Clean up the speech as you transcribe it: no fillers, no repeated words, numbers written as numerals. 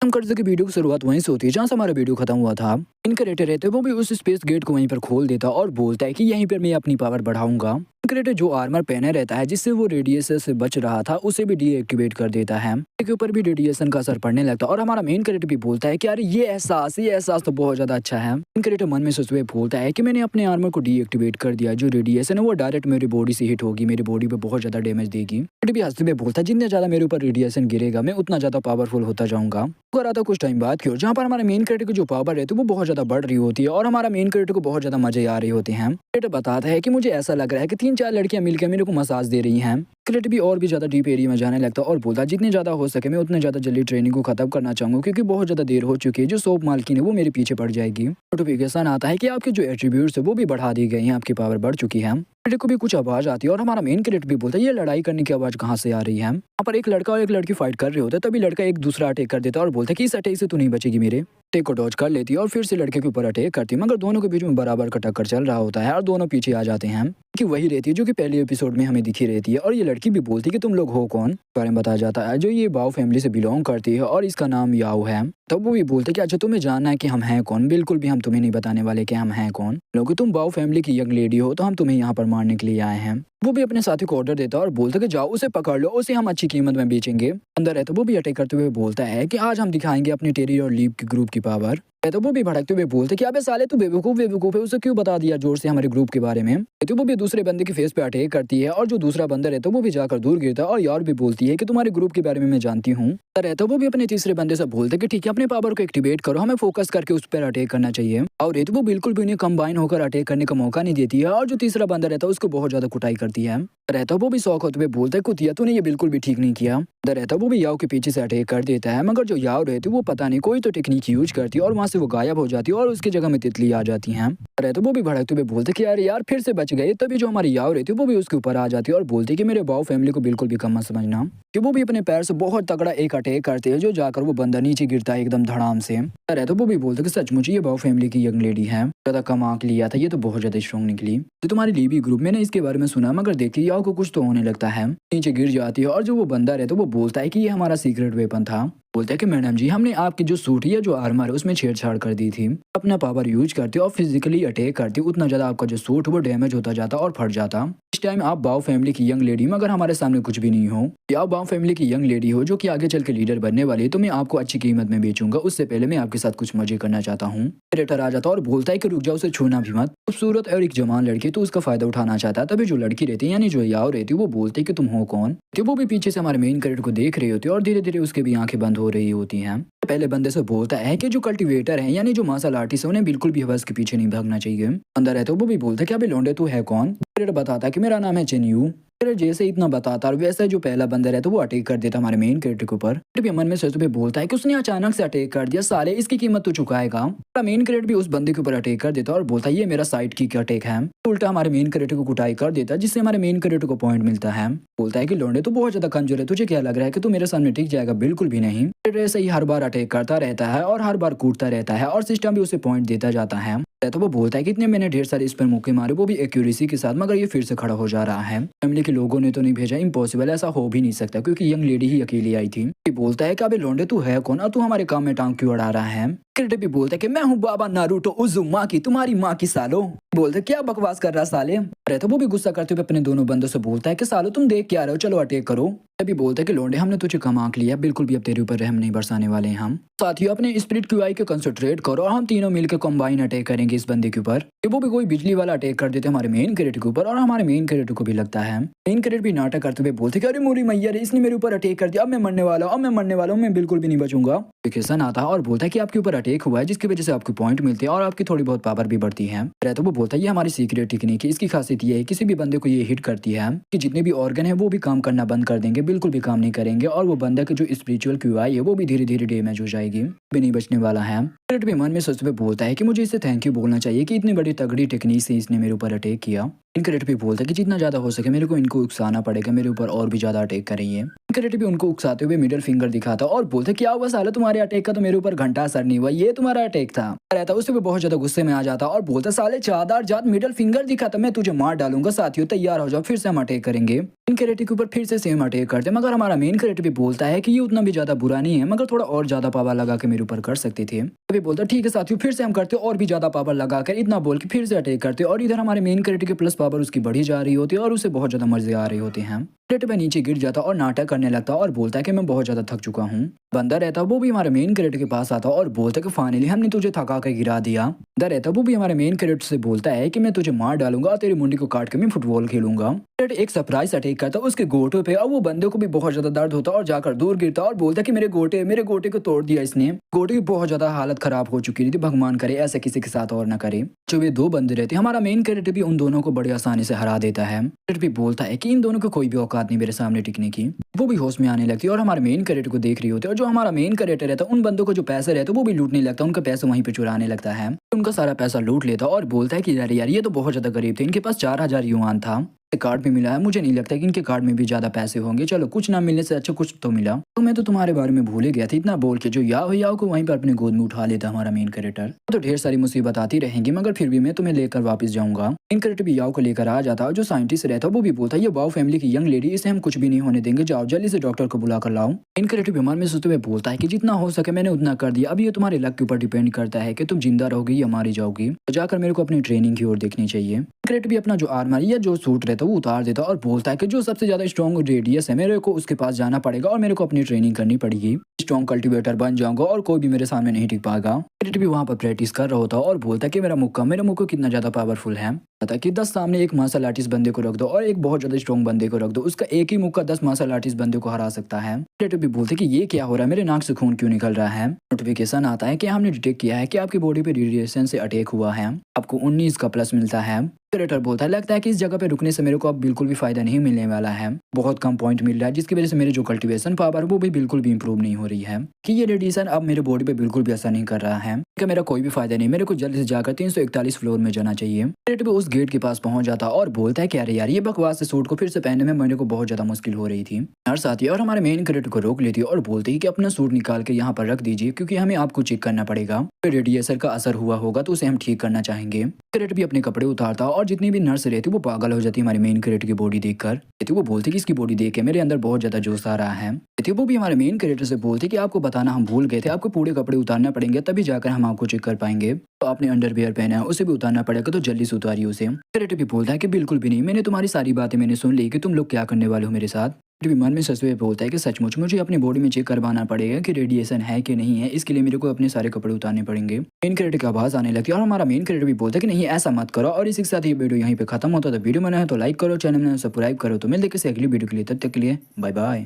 हम कर सके वीडियो की शुरुआत वहीं से होती है जहाँ से हमारा वीडियो खत्म हुआ था। इनक्रेटर रहते वो भी उस स्पेस गेट को वहीं पर खोल देता और बोलता है कि यहीं पर मैं अपनी पावर बढ़ाऊंगा। इनक्रेटर जो आर्मर पहने रहता है जिससे वो रेडिएशन से बच रहा था उसे भी डीएक्टिवेट कर देता है। के ऊपर भी रेडिएशन का असर पड़ने लगता है और हमारा मेन कैरेक्टर भी बोलता है कि अरे ये एहसास तो बहुत ज्यादा अच्छा है। मेन कैरेक्टर मन में सोचते हुए बोलता है कि मैंने अपने आर्मर को डीएक्टिवेट कर दिया, जो रेडिएशन है वो डायरेक्ट मेरी बॉडी से हिट होगी, मेरी बॉडी पे बहुत ज्यादा डैमेज देगी। कैरेक्टर भी हंसते हुए बोलता है जितने ज्यादा मेरे ऊपर रेडिएशन गिरेगा मैं उतना ज्यादा पावरफुल होता जाऊंगा। कर आता कुछ टाइम बाद की ओर जहाँ पर हमारे मेन कैरेक्टर की जो पावर रहती है वो बहुत ज्यादा बढ़ रही होती है और हमारा मेन कैरेक्टर को बहुत ज्यादा मजे आ रही होते हैं। कैरेक्टर बताता है कि मुझे ऐसा लग रहा है कि 3-4 लड़कियां मिलकर मेरे को मसाज दे रही हैं। कैरेक्टर भी और भी ज्यादा डीप एरिया में जाने लगता है और बोलता है जितनी ज्यादा हो सके मैं उतने ज्यादा जल्दी ट्रेनिंग को खत्म करना चाहूंगा क्योंकि बहुत ज्यादा देर हो चुकी है, जो शॉप मालकिन है वो मेरे पीछे पड़ जाएगी। नोटिफिकेशन आता है कि आपके जो एट्रीब्यूट्स है वो भी बढ़ा दी गई हैं, आपकी पावर बढ़ चुकी है। कैरेक्टर को भी कुछ आवाज आती है और हमारा मेन कैरेक्टर भी बोलता है ये लड़ाई करने की आवाज कहाँ से आ रही है। यहाँ पर एक लड़का और एक लड़की फाइट कर रहे होते हैं, तभी लड़का एक दूसरा अटैक कर देता है और बोलता है कि इस अटैक से तू नहीं बचेगी। मेरे अटैक को डॉज कर लेती है और फिर से लड़के के ऊपर अटैक करती है, मगर दोनों के बीच में बराबर का टक्कर चल रहा होता है और दोनों पीछे आ जाते हैं कि वही रहती है जो कि पहले एपिसोड में हमें दिखी रहती है। और ये लड़की भी बोलती है कि तुम लोग हो कौन, बारे में बताया जाता है जो ये बाओ फैमिली से बिलोंग करती है और इसका नाम याओ है। तब वो भी बोलते कि अच्छा तुम्हें जानना है कि हम हैं कौन, बिल्कुल भी हम तुम्हें नहीं बताने वाले कि हम हैं कौन। लोग तुम बाओ फैमिली की यंग लेडी हो तो हम तुम्हें यहाँ पर मारने के लिए आए हैं। वो भी अपने साथी को ऑर्डर देता है और बोलता है कि जाओ उसे पकड़ लो, उसे हम अच्छी कीमत में बेचेंगे। अंदर है तो वो भी अटैक करते हुए बोलता है कि आज हम दिखाएंगे अपनी टेरी और लीव के ग्रुप की पावर। तो वो भी भड़कते हुए बोलते कि अबे साले तू बेवकूफ है, उसे क्यों बता दिया जोर से हमारे ग्रुप के बारे में। तो वो भी दूसरे बंदे के फेस पे अटैक करती है और जो दूसरा बंदर है तो वो भी जाकर दूर गिरता है और यार भी बोलती है कि तुम्हारे ग्रुप के बारे में मैं जानती हूँ। तो वो भी अपने तीसरे बंदे से बोलते कि ठीक है अपने पावर को एक्टिवेट करो, हमें फोकस करके उस पर अटैक करना चाहिए। और ये तो वो बिल्कुल भी उन्हें कंबाइन होकर अटैक करने का मौका नहीं देती है और जो तीसरा बंदा रहता है उसको बहुत ज्यादा कुटाई करती है। रहता वो भी शौक होते हुए बोलता है कुतिया तूने ये बिल्कुल भी ठीक नहीं किया। रहता वो भी याओ के पीछे से अटैक कर देता है, मगर जो याओ रहती है वो पता नहीं कोई तो टेक्निक यूज करती है और वहाँ से वो गायब हो जाती है और उसकी जगह में तितली आ जाती है। रहता वो भी भड़कते हुए बोलते कि यार यार फिर से बच गए। तभी जो हमारी याओ रहती है वो भी उसके ऊपर आ जाती है और बोलती है कि मेरे बाओ फैमिली को बिल्कुल भी कम मत समझना। कि वो भी अपने पैर से बहुत तगड़ा एक अटैक करते हैं जो जाकर वो बंदा नीचे गिरता है एकदम धड़ाम से। रहता वो भी बोलते कि सचमुच ये बाओ फैमिली की यंग लेडी है, ज्यादा कम आंक लिया था, ये तो बहुत ज्यादा स्ट्रॉन्ग निकली। तो तुम्हारी लीबी ग्रुप में ने इसके बारे में सुना, मगर देखती याओ को कुछ तो होने लगता है, नीचे गिर जाती है और जो वो बंदा रहता है वो बोलता है कि ये हमारा सीक्रेट वेपन था। बोलता है कि मैडम जी हमने आपकी जो सूट या जो आर्मर है उसमें छेड़छाड़ कर दी थी। अपना पावर यूज करते और फिजिकली अटैक करते उतना ज्यादा आपका जो सूट वो डैमेज होता जाता और फट जाता। इस टाइम आप बाओ फैमिली की यंग लेडी मगर हमारे सामने कुछ भी नहीं हो, या बाओ फैमिली की यंग लेडी हो जो कि आगे चल के लीडर बनने वाली है, तो मैं आपको अच्छी कीमत में बेचूंगा। उससे पहले मैं आपके साथ कुछ मजे करना चाहता हूँ। क्रिएटर आ जाता और बोलता है कि रुक जाओ, उसे छूना भी मत, खूबसूरत और एक जवान लड़की तो उसका फायदा उठाना चाहता है। तभी जो लड़की रहती है यानी जो याओ रहती है वो बोलती है कि तुम हो कौन। तो वो भी पीछे से हमारे मेन कैरेक्टर को देख रही होती है और धीरे धीरे उसके भी आंखें बंद हो रही होती हैं। पहले बंदे से बोलता है कि जो कल्टीवेटर है यानी जो मार्शल आर्टिस्ट है उन्हें बिल्कुल भी हवस के पीछे नहीं भागना चाहिए। अंदर है तो वो भी बोलता है कि अबे लौंडे तू है कौन। बताता है कि मेरा नाम है चेन्यू। जैसे इतना बताता और वैसे जो पहला बंदर है तो वो अटैक कर देता हमारे मेन कैरेक्टर के ऊपर। भी मन में सोचते हुए बोलता है कि उसने अचानक से अटैक कर दिया, साले इसकी कीमत तो चुकाएगा। मेन कैरेक्टर भी उस बंदे के ऊपर अटैक कर देता और बोलता है ये मेरा साइड की अटैक है। उल्टा हमारे मेन कैरेक्टर को कुटाई कर देता है जिससे हमारे मेन कैरेक्टर को पॉइंट मिलता है। बोलता है कि लौंडे तो बहुत ज्यादा कमजोर है, तुझे क्या लग रहा है कि तू मेरे सामने टिक जाएगा, बिल्कुल भी नहीं। ऐसे ही हर बार अटैक करता रहता है और हर बार कूदता रहता है और सिस्टम भी उसे पॉइंट देता जाता है। तो वो बोलता है कि इतने मैंने ढेर सारे इस पर मौके मारे वो भी एक्यूरेसी के साथ, मगर ये फिर से खड़ा हो जा रहा है। फैमिली के लोगों ने तो नहीं भेजा, इम्पॉसिबल, ऐसा हो भी नहीं सकता क्योंकि यंग लेडी ही अकेली आई थी। बोलता है कि अबे लौंडे तू है कौन और तू हमारे काम में टांग क्यों अड़ा रहा है। क्रिएटर भी बोलता है कि मैं हूँ बाबा नारुतो उज़ुमाकी, तुम्हारी माँ की सालो। बोलते क्या बकवास कर रहा साले। तो वो भी गुस्सा करते हुए अपने दोनों बंदों से बोलता है कि सालो तुम देख क्या रहे हो, चलो अटैक करो। तभी बोलता है कि लौंडे हमने तुझे कम आंक लिया, बिल्कुल भी अब तेरे ऊपर रहम नहीं बरसाने वाले हैं हम। साथियों अपने स्पिरिट क्यूआई के कंसंट्रेट करो और हम तीनों मिलकर कंबाइन अटैक करेंगे इस बंदे के ऊपर। वो भी कोई बिजली वाला अटैक कर देते हमारे मेन कैरेक्टर के ऊपर और हमारे मेन कैरेक्टर को भी लगता है। मेन कैरेक्टर भी नाटक करते हुए बोलते अरे मोरी मैया रे, इसने मेरे ऊपर अटैक कर दिया, अब मैं मरने वाला हूँ, अब मैं मरने वाला हूँ, मैं बिल्कुल भी नहीं बचूंगा। नोटिफिकेशन आता है और बोलता है कि आपके ऊपर अटैक हुआ है जिसकी वजह से आपकी पॉइंट मिलती है और आपकी थोड़ी बहुत पावर भी बढ़ती है। तो वो बोलता है ये हमारी सीक्रेट टेक्निक है, इसकी खासियत ये है किसी भी बंदे को ये हिट करती है कि जितने भी ऑर्गन है वो भी काम करना बंद कर देंगे, बिल्कुल भी काम नहीं करेंगे और वो बंदा की जो स्पिरिचुअल क्यूआई है वो भी धीरे धीरे डैमेज हो जाएगी, भी नहीं बचने वाला है। भी मन में सोचते हुए बोलता है कि मुझे इसे थैंक यू बोलना चाहिए कि इतनी बड़ी तगड़ी टेक्निक से इसने मेरे ऊपर अटैक किया। क्रिएटर भी बोलता है कि जितना ज़्यादा हो सके मेरे को इनको उकसाना पड़ेगा, मेरे ऊपर और भी ज़्यादा अटैक कर रही है। क्रिएटर भी उनको उकसाते हुए मिडिल फिंगर दिखाता और बोलते क्या हुआ साला, तुम्हारे अटैक का तो मेरे ऊपर घंटा असर नहीं हुआ, ये तुम्हारा अटैक था। रहता उससे भी बहुत ज़्यादा गुस्से में आ जाता और बोलता साले चादार जात मिडिल फिंगर दिखाता, मैं तुझे मार डालूंगा, साथियों तैयार हो जाओ, फिर से हम अटैक करेंगे। मेन कैरेक्टर के ऊपर फिर से सेम अटैक करते, मगर हमारा मेन कैरेक्टर भी बोलता है कि ये उतना भी ज्यादा बुरा नहीं है, मगर थोड़ा और ज्यादा पावर लगा के मेरे ऊपर कर सकते थे। तभी बोलता ठीक है साथियों, फिर से हम करते और भी ज्यादा पावर लगा कर, इतना बोल के फिर से अटैक करते और इधर हमारे मेन कैरेक्टर की प्लस पावर उसकी बढ़ी जा रही होती है और उसे बहुत ज्यादा मजे आ रहे होते हैं। कैरेक्टर पे नीचे गिर जाता और नाटक करने लगता और बोलता है कि मैं बहुत ज्यादा थक चुका हूँ। बंदा रहता वो भी हमारे मेन कैरेक्टर के पास आता और बोलता है कि फाइनली हमने तुझे थका के गिरा दिया। बंदा रहता वो भी हमारे मेन कैरेक्टर से बोलता है कि मैं तुझे मार डालूंगा और तेरी मुंडी को काट के मैं फुटबॉल खेलूंगा। कैरेक्टर एक सरप्राइज अटैक करता उसके गोटों पे और वो बंदे को भी बहुत ज्यादा दर्द होता और जाकर दूर गिरता और बोलता कि मेरे गोटे को तोड़ दिया इसने। गोटे की बहुत ज्यादा हालत खराब हो चुकी थी, भगवान करे ऐसा किसी के साथ और न करे। जो ये दो बंदे रहते हमारा मेन कैरेक्टर भी उन दोनों को बड़ी आसानी से हरा देता है। कैरेक्टर भी बोलता है कि इन दोनों को कोई भी औकात नहीं मेरे सामने टिकने की। वो भी होश में आने लगती है और हमारे मेन कैरेक्टर को देख रही होती है और जो हमारा मेन कैरेक्टर रहता है उन बंदों को जो पैसे रहते वो भी लूटने लगता है, उनका पैसा वहीं पे चुराने लगता है। उनका सारा पैसा लूट लेता और बोलता है कि यार ये तो बहुत ज्यादा गरीब थे, इनके पास 4000 युआन था, कार्ड भी मिला है, मुझे नहीं लगता कि इनके कार्ड में भी ज्यादा पैसे होंगे, चलो कुछ ना मिलने से अच्छा कुछ तो मिला। तो मैं तो तुम्हारे बारे में भूल ही गया था, इतना बोल के जो याओ को वहीं पर अपने गोद में उठा लेता हमारा मेन कैरेक्टर। तो ढेर सारी मुसीबत आती रहेंगी मगर फिर भी मैं तुम्हें लेकर वापस जाऊंगा। मेन कैरेक्टर भी याओ को लेकर आ जाता और जो साइंटिस्ट रहता वो भी बोलता ये वाओ फैमिली की यंग लेडी, इसे हम कुछ भी नहीं होने देंगे, जाओ जल्दी से डॉक्टर को बुला कर लाओ। मेन कैरेक्टर भी मन में सोचते हुए बोलता है कि जितना हो सके मैंने उतना कर दिया, अब ये तुम्हारे लक के ऊपर डिपेंड करता है कि तुम जिंदा रहोगी या मारी जाओगी, तो जाकर मेरे को अपनी ट्रेनिंग की ओर देखनी चाहिए। कैरेक्टर भी अपना जो आर्मर या जो सूट रहता है वो उतार देता और बोलता है कि जो सबसे ज्यादा स्ट्रॉन्ग रेडियस है मेरे को उसके पास जाना पड़ेगा और मेरे को अपनी ट्रेनिंग करनी पड़ेगी, स्ट्रॉन्ग कल्टीवेटर बन जाऊंगा और कोई भी मेरे सामने नहीं टिक पाएगा। कैरेक्टर भी वहां पर प्रैक्टिस कर रहा होता और बोलता है कि मेरा मुक्का कितना ज्यादा पावरफुल है, पता कि 10 सामने एक मार्शल आर्टिस्ट बंदे को रख दो और एक बहुत ज्यादा स्ट्रॉन्ग बंदे को रख दो, उसका एक ही मुक्का 10 मार्शल आर्टिस्ट बंदे को हरा सकता है। कैरेक्टर भी बोलते कि ये क्या हो रहा है, मेरे नाक से खून क्यों निकल रहा है। नोटिफिकेशन आता है कि हमने डिटेक्ट किया है कि आपकी बॉडी पे रेडिएशन से अटैक हुआ है, आपको 19 का प्लस मिलता है। कैरेक्टर बोलता है लगता है कि इस जगह पे रुकने से मेरे को अब बिल्कुल भी फायदा नहीं मिलने वाला है, बहुत कम पॉइंट मिल रहा है जिसकी वजह से मेरी जो कल्टीवेशन पावर वो भी बिल्कुल भी इंप्रूव नहीं हो रही है, कि ये रेडिएशन अब मेरे बॉडी पे बिल्कुल भी असर नहीं कर रहा है, कि मेरा कोई भी फायदा नहीं, मेरे को जल्दी से जाकर 341 फ्लोर में जाना चाहिए। कैरेक्टर भी उस गेट के पास पहुंच जाता और बोलता है कि अरे यार ये बकवास से सूट को फिर से पहनने में मेरे को बहुत ज्यादा मुश्किल हो रही थी। नर्स आती है और हमारे मेन कैरेक्टर को रोक लेती है और बोलती है कि अपना सूट निकाल के यहाँ पर रख दीजिए क्योंकि हमें आपको चेक करना पड़ेगा, रेडिएशन का असर हुआ होगा तो उसे हम ठीक करना चाहेंगे। कैरेक्टर भी अपने कपड़े उतारता और जितनी भी नर्स रहती वो पागल हो जाती हमारे मेन कैरेक्टर की बॉडी देखकर। वो बोलती कि इसकी बॉडी देख के मेरे अंदर बहुत ज्यादा जोश आ रहा है। वो भी हमारे मेन कैरेक्टर से बोलते कि आपको बताना हम भूल गए थे, आपको पूरे कपड़े उतारना पड़ेंगे तभी जाकर हम आपको चेक कर पाएंगे, तो आपने अंडरवियर पहना है उसे भी उतारना पड़ेगा, तो जल्दी से उतारिए उसे। कैरेक्टर भी बोलता है कि बिल्कुल भी नहीं, मैंने तुम्हारी सारी बातें मैंने सुन ली कि तुम लोग क्या करने वाले हो मेरे साथ। भी मन में सच में बोलता है कि सचमुच मुझे अपनी बॉडी में चेक करवाना पड़ेगा कि रेडिएशन है कि नहीं है, इसके लिए मेरे को अपने सारे कपड़े उतारने पड़ेंगे। मेन कैरेक्टर की आवाज आने लगी और हमारा मेन कैरेक्टर भी बोलता है कि नहीं ऐसा मत करो, और इसी के साथ ये वीडियो यहीं पे खत्म होता है। तो वीडियो बना है तो लाइक करो, चैनल में सब्सक्राइब करो, तो मिलते किसी अगली वीडियो के लिए, तब तक के लिए बाय बाय।